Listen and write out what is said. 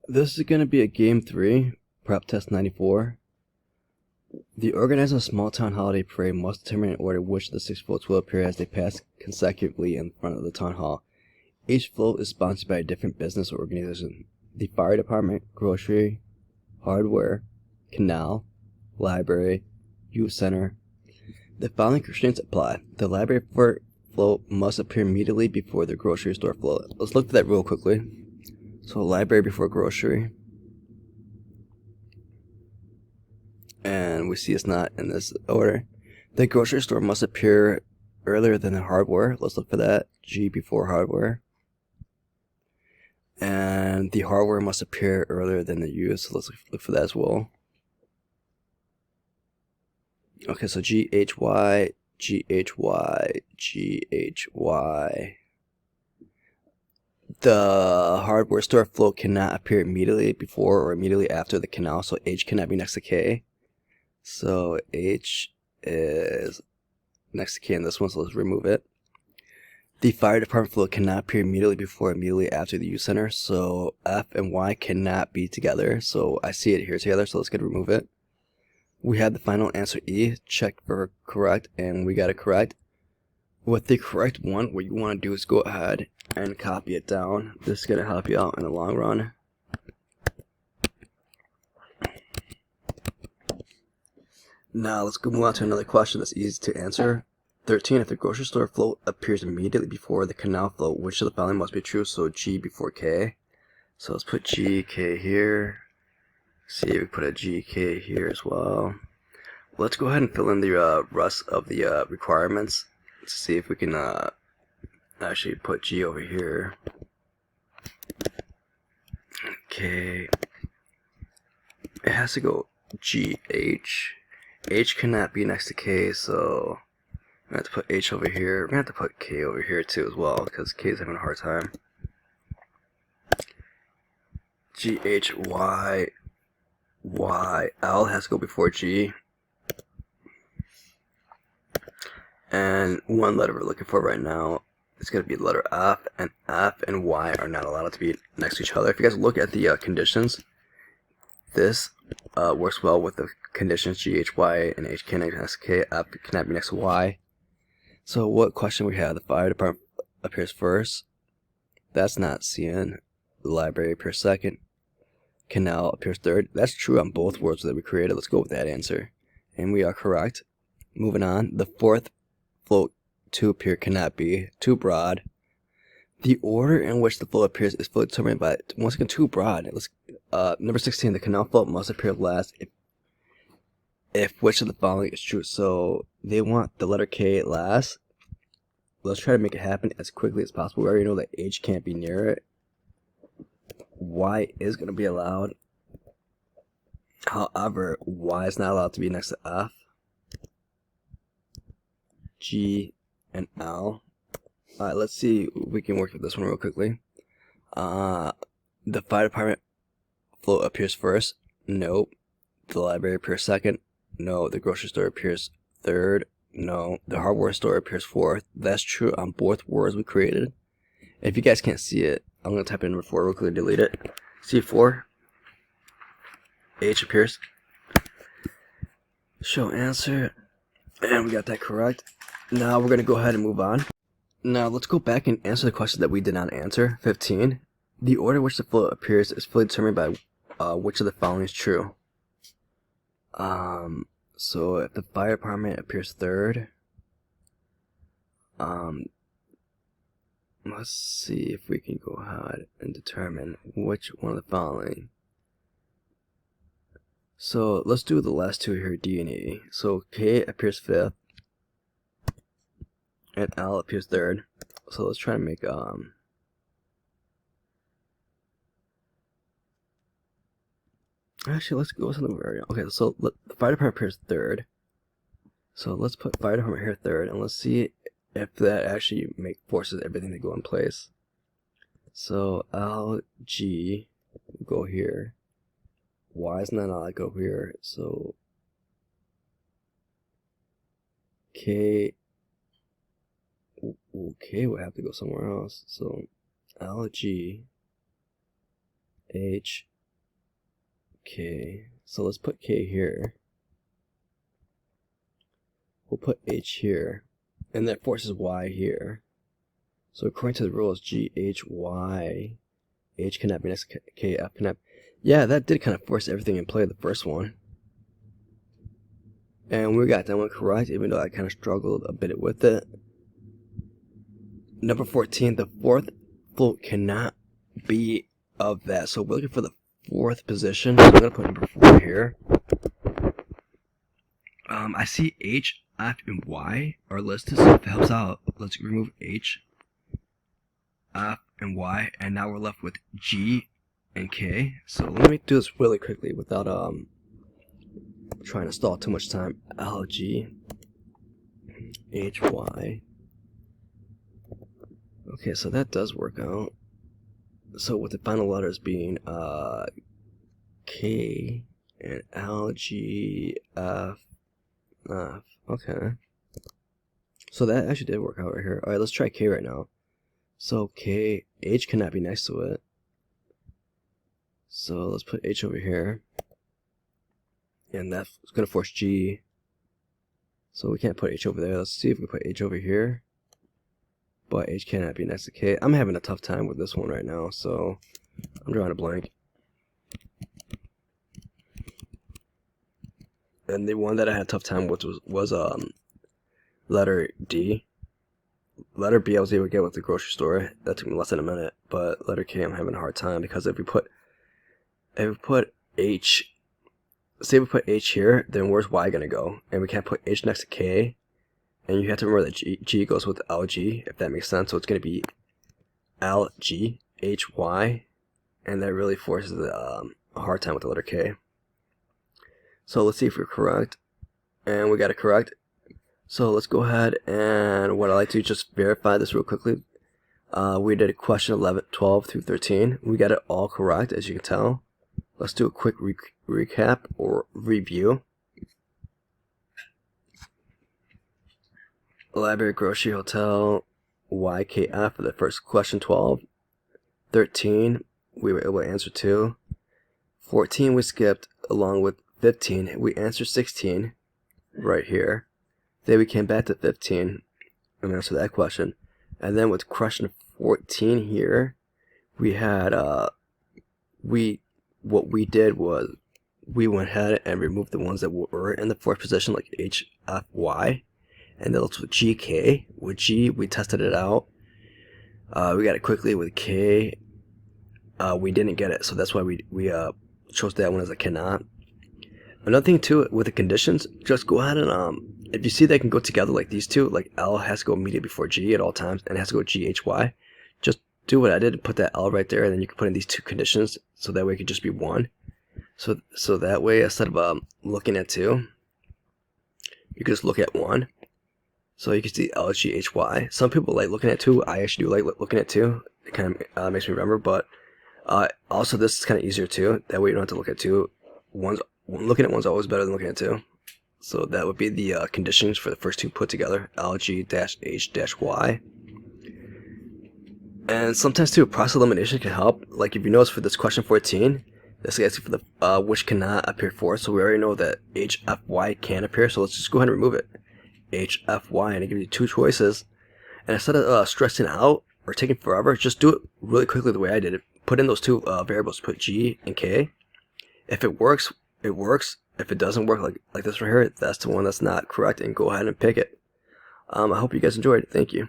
This is going to be a game 3, prep test 94. The organizer of a small town holiday parade must determine in order which of the 6 floats will appear as they pass consecutively in front of the town hall. Each float is sponsored by a different business or organization. The fire department, grocery, hardware, canal, library, youth center. The following constraints apply. The library float must appear immediately before the grocery store float. Let's look at that real quickly. So library before grocery. And we see it's not in this order. The grocery store must appear earlier than the hardware. Let's look for that. G before hardware. And the hardware must appear earlier than the use. So let's look for that as well. Okay, so GHY, GHY, GHY. The hardware store float cannot appear immediately before or immediately after the canal, so H cannot be next to K. So H is next to K in this one, so let's remove it. The fire department float cannot appear immediately before or immediately after the youth center, so F and Y cannot be together, so I see it here together, so let's go remove it. We have the final answer E, checked for correct, and we got it correct. With the correct one, what you want to do is go ahead and copy it down. This is going to help you out in the long run. Now let's move on to another question that's easy to answer. 13. If the grocery store float appears immediately before the canal float, which of the following must be true? So G before K. So let's put G, K here. See if we put a G, K here as well. Let's go ahead and fill in the rest of the requirements. Let's see if we can actually put G over here. Okay. It has to go G, H. H cannot be next to K, so I'm going to have to put H over here. We're going to have to put K over here too as well, because K is having a hard time. G, H, Y, Y. L has to go before G. And one letter we're looking for right now is going to be the letter F, and Y are not allowed to be next to each other. If you guys look at the conditions, this works well with the conditions G, H, Y, and H cannot be next to K, F cannot be next to Y. So what question we have? The fire department appears first. That's not seeing. The library appears second. Canal appears third. That's true on both words that we created. Let's go with that answer. And we are correct. Moving on. The fourth float to appear cannot be. Too broad. The order in which the float appears is fully determined by, once again, too broad. Let's number 16. The canal float must appear last if which of the following is true. So they want the letter K last. Let's try to make it happen as quickly as possible. We already know that H can't be near it. Y is going to be allowed. However, Y is not allowed to be next to F, G, and L. Alright, let's see if we can work with this one real quickly. The fire department float appears first. Nope. The library appears second. No. The grocery store appears third. No. The hardware store appears fourth. That's true on both words we created. If you guys can't see it, I'm going to type in number 4 real quickly and delete it. C4. H appears. Show answer. And we got that correct. Now we're going to go ahead and move on. Now let's go back and answer the question that we did not answer. 15. The order in which the float appears is fully determined by which of the following is true. So if the fire department appears third, let's see if we can go ahead and determine which one of the following. So let's do the last two here, D and E. So K appears fifth, and L appears third. So let's try to make actually, let's go with something very okay. So the fire department appears third. So let's put fire department here third, and let's see if that actually forces everything to go in place. So L, G will go here. Y is not allowed to go here. So K K would have to go somewhere else. So L, G, H, K. So let's put K here. We'll put H here. And that forces Y here. So according to the rules, G, H, Y. H cannot be next to K, F cannot. Yeah, that did kind of force everything in play, the first one. And we got that one correct, even though I kind of struggled a bit with it. Number 14, the fourth float cannot be of that. So we're looking for the fourth position. So I'm going to put number 4 here. I see H, F, and Y are listed, so if it helps out, let's remove H, F, and Y, and now we're left with G and K. So let me do this really quickly without trying to stall too much time. L, G, H, Y. Okay, so that does work out. So with the final letters being K and L, G, F, F. Okay. So that actually did work out right here. Alright, let's try K right now. So K, H cannot be next to it. So let's put H over here. And that's going to force G. So we can't put H over there. Let's see if we put H over here. But H cannot be next to K. I'm having a tough time with this one right now, so I'm drawing a blank. And the one that I had a tough time with was letter D. Letter B I was able to get with the grocery store. That took me less than a minute. But letter K I'm having a hard time, because if we put H, say we put H here, then where's Y gonna go? And we can't put H next to K. And you have to remember that G goes with LG, if that makes sense. So it's gonna be LG, HY, and that really forces a hard time with the letter K. So let's see if we're correct. And we got it correct. So let's go ahead, and what I like to do is just verify this real quickly. We did question 11, 12 through 13. We got it all correct, as you can tell. Let's do a quick recap or review. Library, grocery, hotel, YKF for the first question 12. 13, we were able to answer 2. 14, we skipped, along with 15. We answered 16 right here. Then we came back to 15 and answered that question. And then with question 14 here, we had, what we did was we went ahead and removed the ones that were in the fourth position, like H, F, Y. And then with GK, with G, we tested it out. We got it quickly. With K, we didn't get it, so that's why we chose that one as a cannot. Another thing too, with the conditions, just go ahead and if you see they can go together like these two, like L has to go immediately before G at all times, and it has to go GHY. Just do what I did and put that L right there, and then you can put in these two conditions, so that way it could just be one. So that way, instead of looking at two, you can just look at one. So you can see LGHY. Some people like looking at two. I actually do like looking at two. It kind of makes me remember, but also this is kind of easier too. That way you don't have to look at two. Looking at one's always better than looking at two. So that would be the conditions for the first two put together, LG-H-Y. And sometimes too, process elimination can help. Like if you notice for this question 14, this is for the which cannot appear fourth. So we already know that HFY can appear. So let's just go ahead and remove it. HFY, and it gives you two choices. And instead of stressing out or taking forever, just do it really quickly the way I did it. Put in those two variables. Put G and K. If it works, it works. If it doesn't work, like this right here, that's the one that's not correct, and go ahead and pick it. I hope you guys enjoyed. Thank you.